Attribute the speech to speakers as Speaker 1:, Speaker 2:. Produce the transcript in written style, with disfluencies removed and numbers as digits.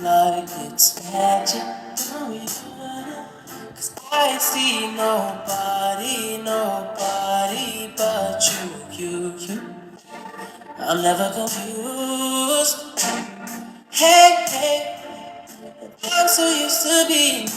Speaker 1: like it's magic. Oh, yeah. 'Cause I see nobody but you. I'm never confused. Hey, I'm so used to being